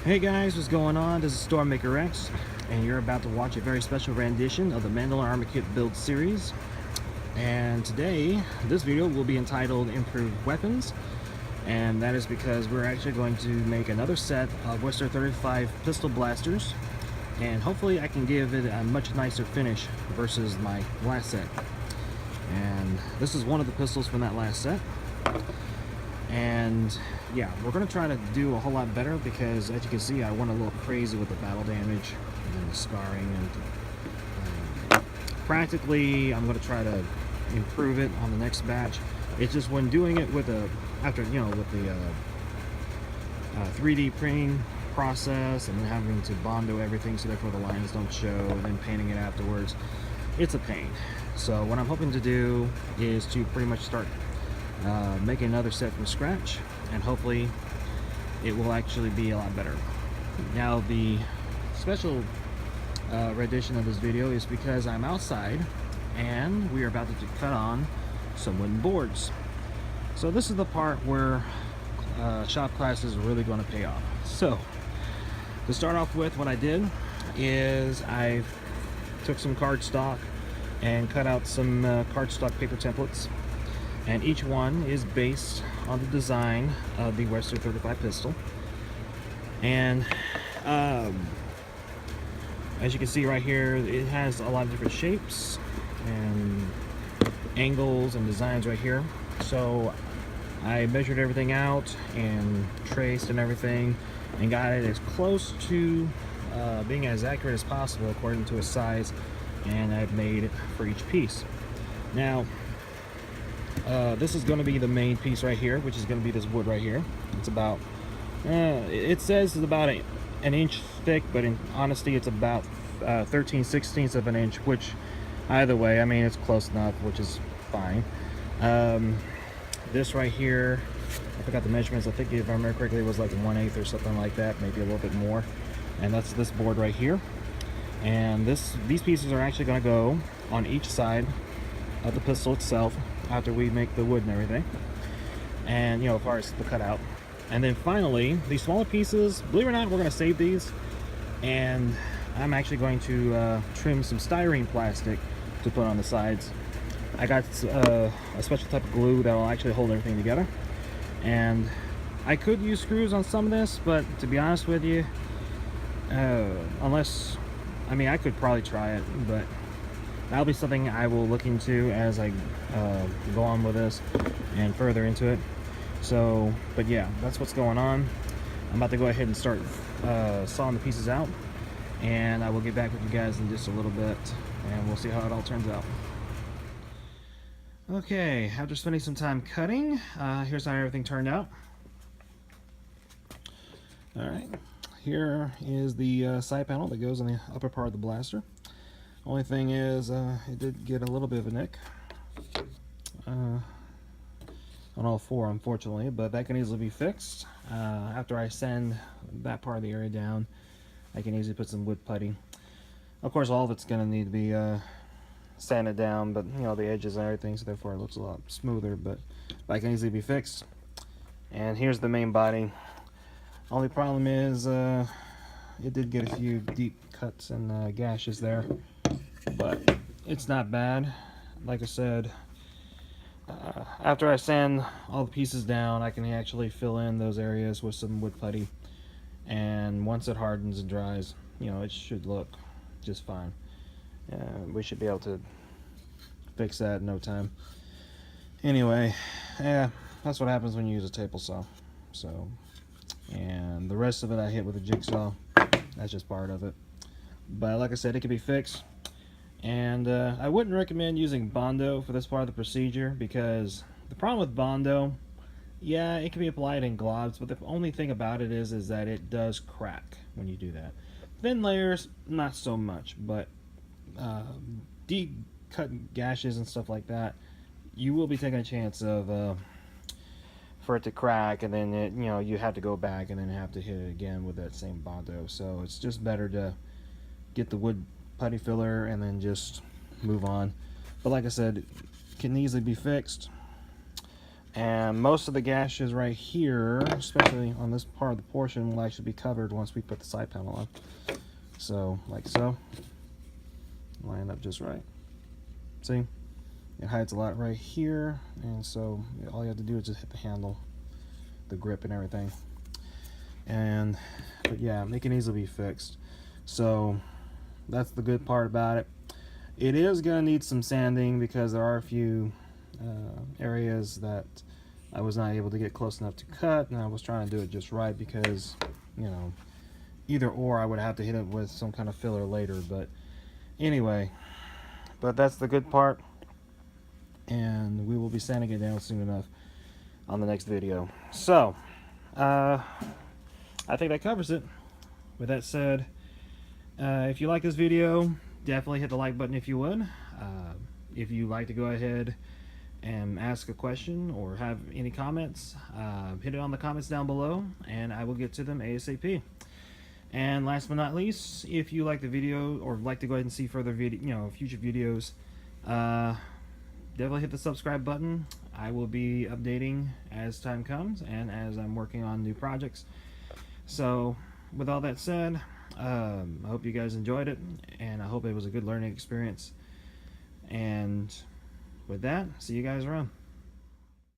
Hey guys, what's going on? This is StormMakerX, and you're about to watch a very special rendition of the Mandalorian Armor Kit build series. And today, this video will be entitled Improved Weapons, and that is because we're actually going to make another set of Western 35 pistol blasters, and hopefully I can give it a much nicer finish versus my last set. And this is one of the pistols from that last set. And yeah, we're going to try to do a whole lot better because, as you can see, I went a little crazy with the battle damage and the scarring, and practically I'm going to try to improve it on the next batch. It's just when doing it with the 3D printing process and then having to bondo everything so therefore the lines don't show and then painting it afterwards, it's a pain. So what I'm hoping to do is to pretty much start make another set from scratch, and hopefully it will actually be a lot better. Now, the special rendition of this video is because I'm outside and we are about to cut on some wooden boards. So this is the part where shop class is really going to pay off. So to start off with, what I did is I took some cardstock and cut out some cardstock paper templates, and each one is based on the design of the Western 35 pistol. And as you can see right here, it has a lot of different shapes and angles and designs right here. So I measured everything out and traced and everything and got it as close to being as accurate as possible according to its size, and I've made it for each piece. Now, this is going to be the main piece right here, which is going to be this wood right here. It's about, it says it's about an inch thick, but in honesty it's about 13/16 of an inch, which either way, I mean, it's close enough, which is fine. This right here, I forgot the measurements. I think if I remember correctly, it was like 1/8 or something like that, maybe a little bit more. And that's this board right here. And these pieces are actually going to go on each side of the pistol itself after we make the wood and everything, and as far as the cutout. And then finally, these smaller pieces, believe it or not, we're going to save these, and I'm actually going to trim some styrene plastic to put on the sides. I got a special type of glue that will actually hold everything together, and I could use screws on some of this, but to be honest with you, I could probably try it, but that'll be something I will look into as I go on with this and further into it. So, but yeah, that's what's going on. I'm about to go ahead and start sawing the pieces out, and I will get back with you guys in just a little bit, and we'll see how it all turns out. Okay, after spending some time cutting, here's how everything turned out. Alright, here is the side panel that goes on the upper part of the blaster. Only thing is, it did get a little bit of a nick on all four, unfortunately, but that can easily be fixed. After I sand that part of the area down, I can easily put some wood putty. Of course, all of it's going to need to be sanded down, but the edges and everything, so therefore it looks a lot smoother, but that can easily be fixed. And here's the main body. Only problem is it did get a few deep cuts and gashes there, but it's not bad. Like I said, after I sand all the pieces down, I can actually fill in those areas with some wood putty, and once it hardens and dries, it should look just fine. We should be able to fix that in no time. Anyway, yeah, that's what happens when you use a table saw. So, and the rest of it I hit with a jigsaw. That's just part of it. But like I said, it can be fixed. And I wouldn't recommend using Bondo for this part of the procedure, because the problem with Bondo, yeah, it can be applied in globs, but the only thing about it is that it does crack when you do that. Thin layers, not so much, but deep cut gashes and stuff like that, you will be taking a chance of for it to crack, and then you have to go back and then have to hit it again with that same Bondo. So it's just better to get the wood putty filler and then just move on. But like I said, it can easily be fixed. And most of the gashes right here, especially on this part of the portion, will actually be covered once we put the side panel on. So, like so. Line up just right. See? It hides a lot right here, and so all you have to do is just hit the handle, the grip and everything. But yeah, it can easily be fixed. So that's the good part about it. It is going to need some sanding because there are a few areas that I was not able to get close enough to cut, and I was trying to do it just right because, you know, either or I would have to hit it with some kind of filler later. But anyway, but that's the good part, and we will be sanding it down soon enough on the next video. So I think that covers it. With that said, if you like this video, definitely hit the like button if you would. If you'd like to go ahead and ask a question or have any comments, hit it on the comments down below and I will get to them ASAP. And last but not least, if you like the video or like to go ahead and see further future videos, definitely hit the subscribe button. I will be updating as time comes and as I'm working on new projects. So with all that said, I hope you guys enjoyed it, and I hope it was a good learning experience. And with that, see you guys around.